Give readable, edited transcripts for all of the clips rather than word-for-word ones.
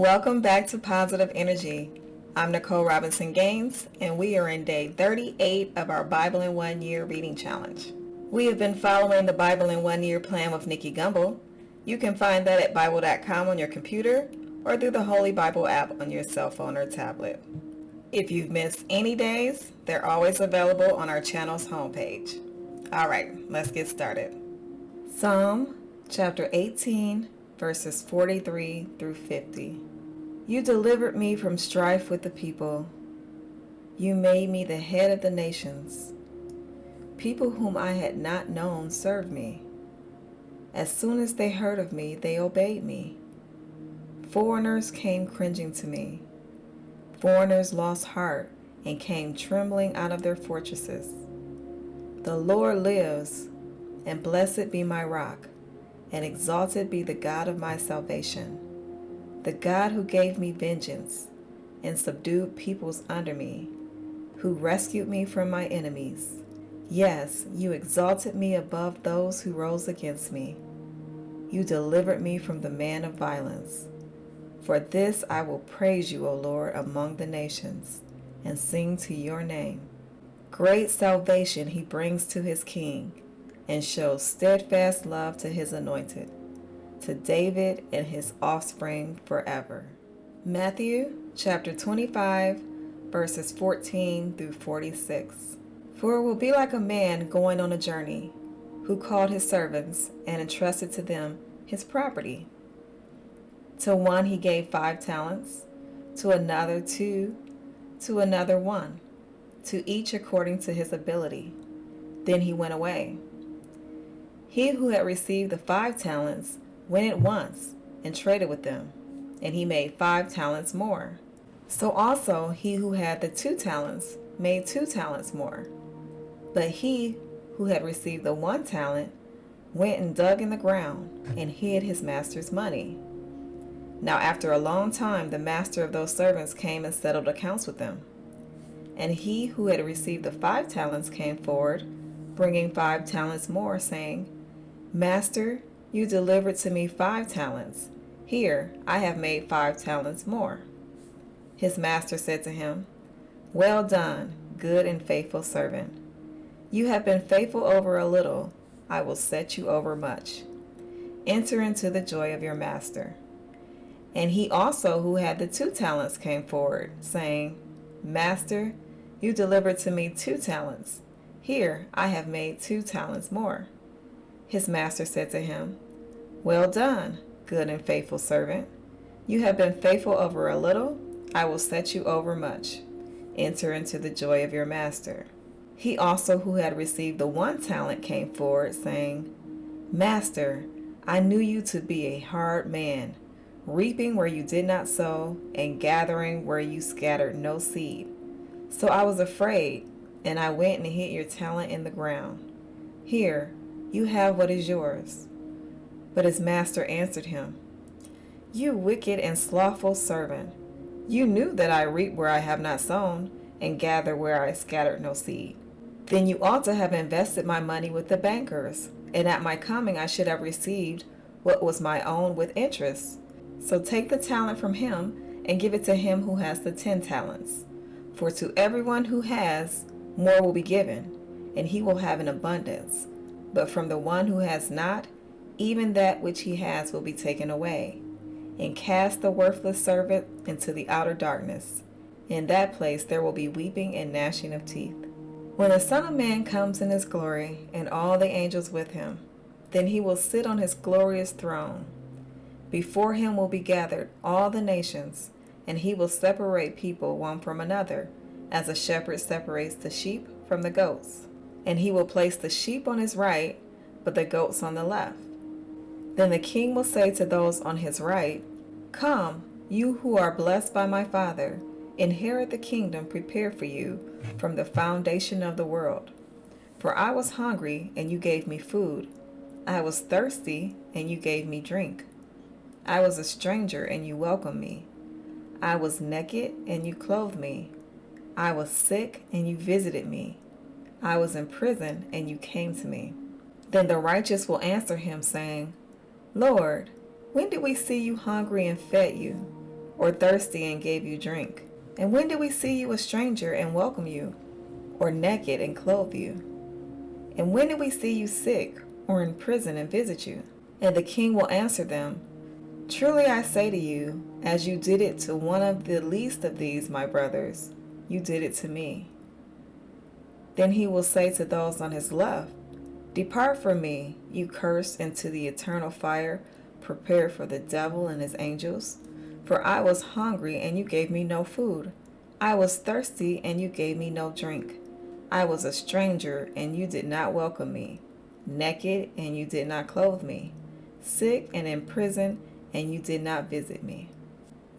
Welcome back to Positive Energy. I'm Nicole Robinson Gaines, and we are in day 38 of our Bible in 1 Year reading challenge. We have been following the Bible in 1 Year plan with Nicky Gumbel. You can find that at Bible.com on your computer or through the Holy Bible app on your cell phone or tablet. If you've missed any days, they're always available on our channel's homepage. All right, let's get started. Psalm chapter 18, verses 43 through 50. You delivered me from strife with the people. You made me the head of the nations. People whom I had not known served me. As soon as they heard of me, they obeyed me. Foreigners came cringing to me. Foreigners lost heart and came trembling out of their fortresses. The Lord lives, and blessed be my rock, and exalted be the God of my salvation, the God who gave me vengeance and subdued peoples under me, who rescued me from my enemies. Yes, you exalted me above those who rose against me. You delivered me from the man of violence. For this I will praise you, O Lord, among the nations, and sing to your name. Great salvation he brings to his king, and shows steadfast love to his anointed, to David and his offspring forever. Matthew chapter 25, verses 14 through 46. For it will be like a man going on a journey, who called his servants and entrusted to them his property. To one he gave 5 talents, to another 2, to another 1, to each according to his ability. Then he went away. He who had received the 5 talents went at once and traded with them, and he made 5 talents more. So also he who had the 2 talents made 2 talents more. But he who had received the 1 talent went and dug in the ground and hid his master's money. Now after a long time the master of those servants came and settled accounts with them. And he who had received the 5 talents came forward, bringing 5 talents more, saying, Master, you delivered to me 5 talents. Here, I have made 5 talents more. His master said to him, Well done, good and faithful servant. You have been faithful over a little. I will set you over much. Enter into the joy of your master. And he also who had the 2 talents came forward, saying, Master, you delivered to me 2 talents. Here, I have made 2 talents more. His master said to him, Well done, good and faithful servant. You have been faithful over a little. I will set you over much. Enter into the joy of your master. He also who had received the 1 talent came forward, saying, Master, I knew you to be a hard man, reaping where you did not sow, and gathering where you scattered no seed. So I was afraid, and I went and hid your talent in the ground. Here, you have what is yours. But his master answered him, You wicked and slothful servant, you knew that I reap where I have not sown, and gather where I scattered no seed. Then you ought to have invested my money with the bankers, and at my coming I should have received what was my own with interest. So take the talent from him, and give it to him who has the 10 talents. For to everyone who has, more will be given, and he will have an abundance. But from the one who has not, even that which he has will be taken away. And cast the worthless servant into the outer darkness. In that place there will be weeping and gnashing of teeth. When the Son of Man comes in his glory, and all the angels with him, then he will sit on his glorious throne. Before him will be gathered all the nations, and he will separate people one from another, as a shepherd separates the sheep from the goats. And he will place the sheep on his right, but the goats on the left. Then the king will say to those on his right, Come, you who are blessed by my Father, inherit the kingdom prepared for you from the foundation of the world. For I was hungry, and you gave me food. I was thirsty, and you gave me drink. I was a stranger, and you welcomed me. I was naked, and you clothed me. I was sick, and you visited me. I was in prison, and you came to me. Then the righteous will answer him, saying, Lord, when did we see you hungry and fed you, or thirsty and gave you drink? And when did we see you a stranger and welcome you, or naked and clothe you? And when did we see you sick or in prison and visit you?" And the king will answer them, "Truly I say to you, as you did it to one of the least of these, my brothers, you did it to me." Then he will say to those on his left, "Depart from me, you cursed, into the eternal fire prepared for the devil and his angels. For I was hungry, and you gave me no food. I was thirsty, and you gave me no drink. I was a stranger, and you did not welcome me. Naked, and you did not clothe me. Sick and in prison, and you did not visit me."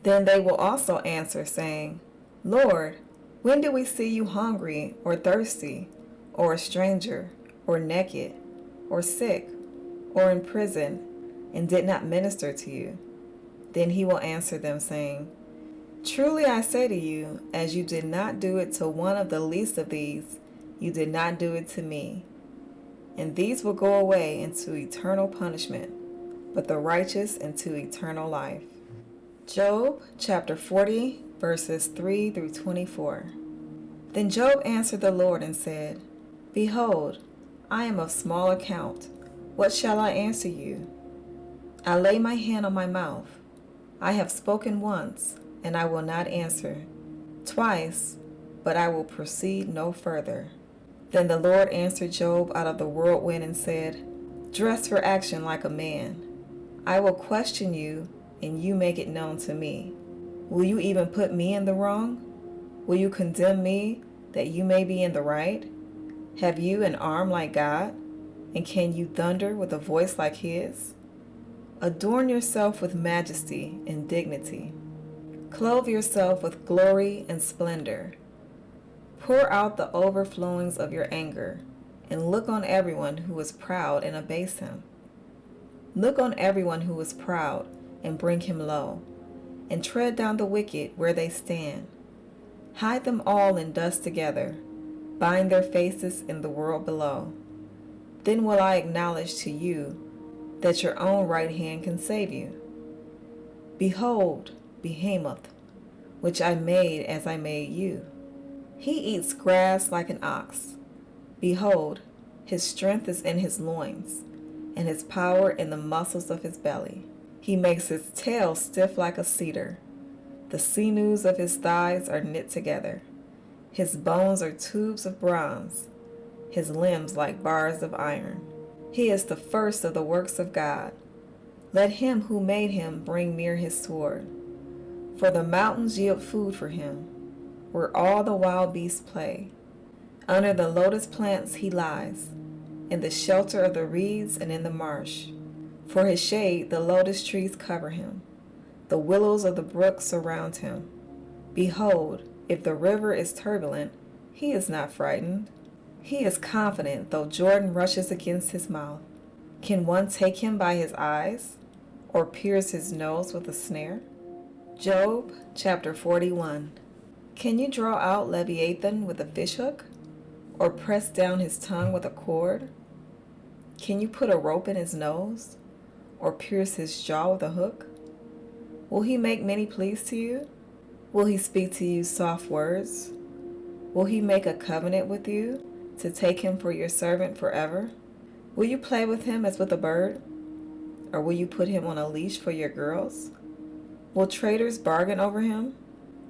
Then they will also answer, saying, "Lord, when did we see you hungry, or thirsty, or a stranger, or naked, or sick, or in prison, and did not minister to you?" Then he will answer them, saying, "Truly I say to you, as you did not do it to one of the least of these, you did not do it to me." And these will go away into eternal punishment, but the righteous into eternal life. Job chapter 40, verses 3 through 24. Then Job answered the Lord and said, "Behold, I am of small account. What shall I answer you? I lay my hand on my mouth. I have spoken once, and I will not answer. Twice, but I will proceed no further." Then the Lord answered Job out of the whirlwind and said, "Dress for action like a man. I will question you, and you make it known to me. Will you even put me in the wrong? Will you condemn me, that you may be in the right? Have you an arm like God? And can you thunder with a voice like his? Adorn yourself with majesty and dignity. Clothe yourself with glory and splendor. Pour out the overflowings of your anger, and look on everyone who is proud and abase him. Look on everyone who is proud and bring him low, and tread down the wicked where they stand. Hide them all in dust together, bind their faces in the world below. Then will I acknowledge to you that your own right hand can save you. Behold, Behemoth, which I made as I made you. He eats grass like an ox. Behold, his strength is in his loins, and his power in the muscles of his belly. He makes his tail stiff like a cedar. The sinews of his thighs are knit together. His bones are tubes of bronze, his limbs like bars of iron. He is the first of the works of God. Let him who made him bring near his sword. For the mountains yield food for him, where all the wild beasts play. Under the lotus plants he lies, in the shelter of the reeds and in the marsh. For his shade the lotus trees cover him. The willows of the brook surround him. Behold, if the river is turbulent, he is not frightened. He is confident, though Jordan rushes against his mouth. Can one take him by his eyes, or pierce his nose with a snare? Job chapter 41. Can you draw out Leviathan with a fishhook, or press down his tongue with a cord? Can you put a rope in his nose, or pierce his jaw with a hook? Will he make many pleas to you? Will he speak to you soft words? Will he make a covenant with you, to take him for your servant forever? Will you play with him as with a bird? Or will you put him on a leash for your girls? Will traders bargain over him?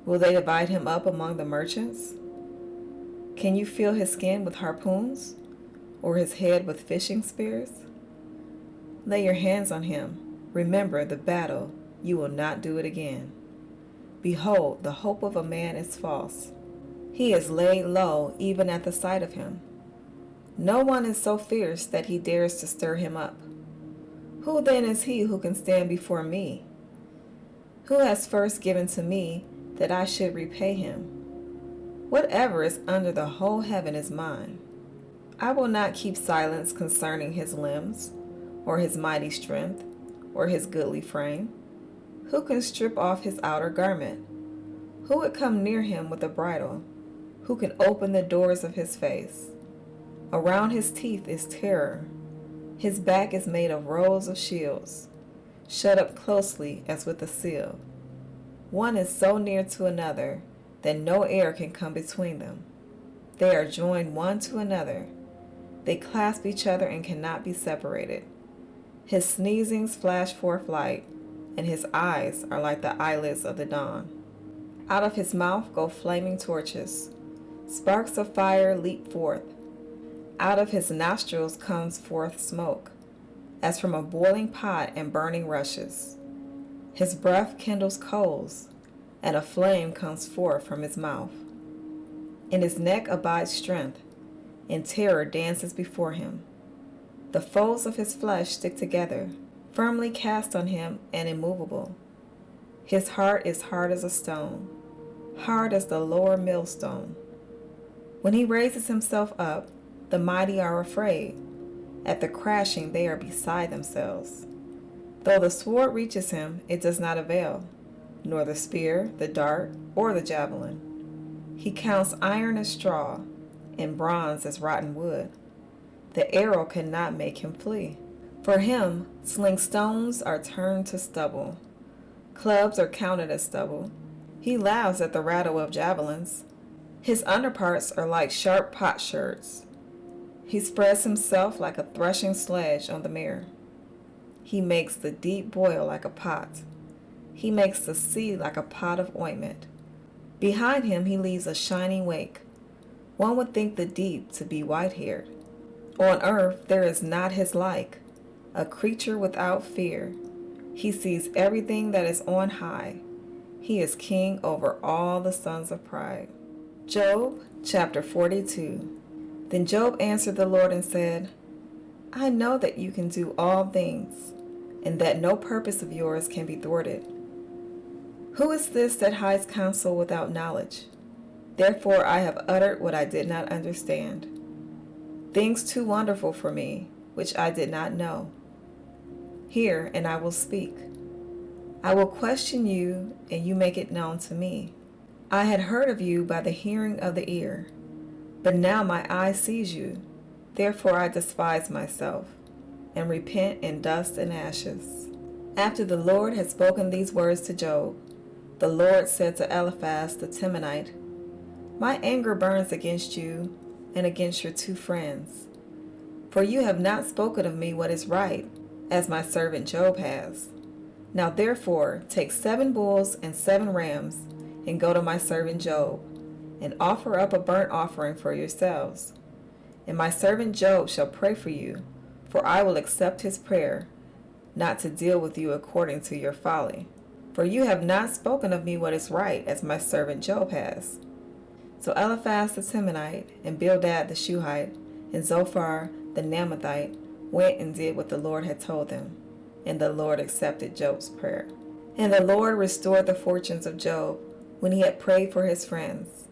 Will they divide him up among the merchants? Can you fill his skin with harpoons, or his head with fishing spears? Lay your hands on him. Remember the battle. You will not do it again. Behold, the hope of a man is false. He is laid low even at the sight of him. No one is so fierce that he dares to stir him up. Who then is he who can stand before me? Who has first given to me that I should repay him? Whatever is under the whole heaven is mine. I will not keep silence concerning his limbs, or his mighty strength, or his goodly frame. Who can strip off his outer garment? Who would come near him with a bridle? Who can open the doors of his face? Around his teeth is terror. His back is made of rows of shields, shut up closely as with a seal. One is so near to another that no air can come between them. They are joined one to another. They clasp each other and cannot be separated. His sneezings flash forth light, and his eyes are like the eyelids of the dawn. Out of his mouth go flaming torches. Sparks of fire leap forth. Out of his nostrils comes forth smoke, as from a boiling pot and burning rushes. His breath kindles coals, and a flame comes forth from his mouth. In his neck abides strength, and terror dances before him. The folds of his flesh stick together, firmly cast on him and immovable. His heart is hard as a stone, hard as the lower millstone. When he raises himself up, the mighty are afraid. At the crashing they are beside themselves. Though the sword reaches him, it does not avail, nor the spear, the dart, or the javelin. He counts iron as straw, and bronze as rotten wood. The arrow cannot make him flee. For him, sling stones are turned to stubble. Clubs are counted as stubble. He laughs at the rattle of javelins. His underparts are like sharp potsherds. He spreads himself like a threshing sledge on the mere. He makes the deep boil like a pot. He makes the sea like a pot of ointment. Behind him he leaves a shining wake. One would think the deep to be white-haired. On earth there is not his like, a creature without fear. He sees everything that is on high. He is king over all the sons of pride. Job chapter 42. Then Job answered the Lord and said, I know that you can do all things, and that no purpose of yours can be thwarted. Who is this that hides counsel without knowledge? Therefore I have uttered what I did not understand, things too wonderful for me, which I did not know. Hear, and I will speak. I will question you, and you make it known to me. I had heard of you by the hearing of the ear, but now my eye sees you. Therefore I despise myself, and repent in dust and ashes. After the Lord had spoken these words to Job, the Lord said to Eliphaz the Temanite, My anger burns against you and against your two friends, for you have not spoken of me what is right, as my servant Job has. Now therefore take 7 bulls and 7 rams, and go to my servant Job, and offer up a burnt offering for yourselves. And my servant Job shall pray for you, for I will accept his prayer, not to deal with you according to your folly. For you have not spoken of me what is right, as my servant Job has. So Eliphaz the Temanite, and Bildad the Shuhite, and Zophar the Naamathite went and did what the Lord had told them, and the Lord accepted Job's prayer. And the Lord restored the fortunes of Job when he had prayed for his friends.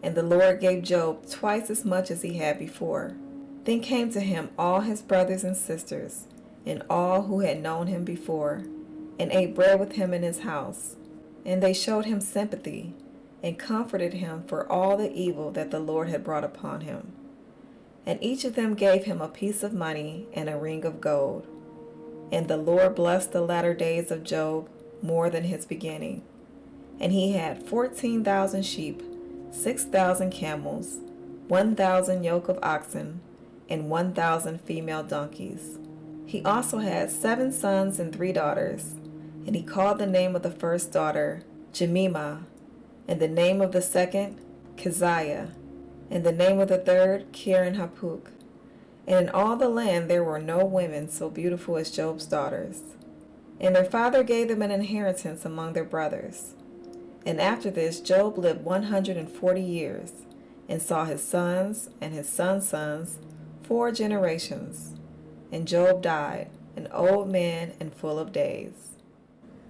And the Lord gave Job twice as much as he had before. Then came to him all his brothers and sisters, and all who had known him before, and ate bread with him in his house. And they showed him sympathy, and comforted him for all the evil that the Lord had brought upon him. And each of them gave him a piece of money and a ring of gold. And the Lord blessed the latter days of Job more than his beginning. And he had 14,000 sheep, 6,000 camels, 1,000 yoke of oxen, and 1,000 female donkeys. He also had 7 sons and 3 daughters, and he called the name of the first daughter Jemimah, and the name of the second Keziah, and the name of the third Keren-Hapuk. And in all the land there were no women so beautiful as Job's daughters. And their father gave them an inheritance among their brothers. And after this Job lived 140 years, and saw his sons and his sons' sons 4 generations. And Job died, an old man and full of days.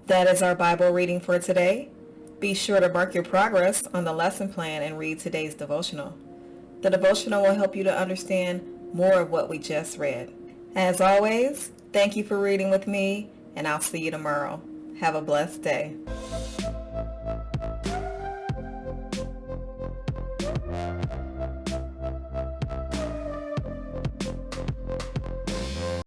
That is our Bible reading for today. Be sure to mark your progress on the lesson plan and read today's devotional. The devotional will help you to understand more of what we just read. As always, thank you for reading with me, and I'll see you tomorrow. Have a blessed day.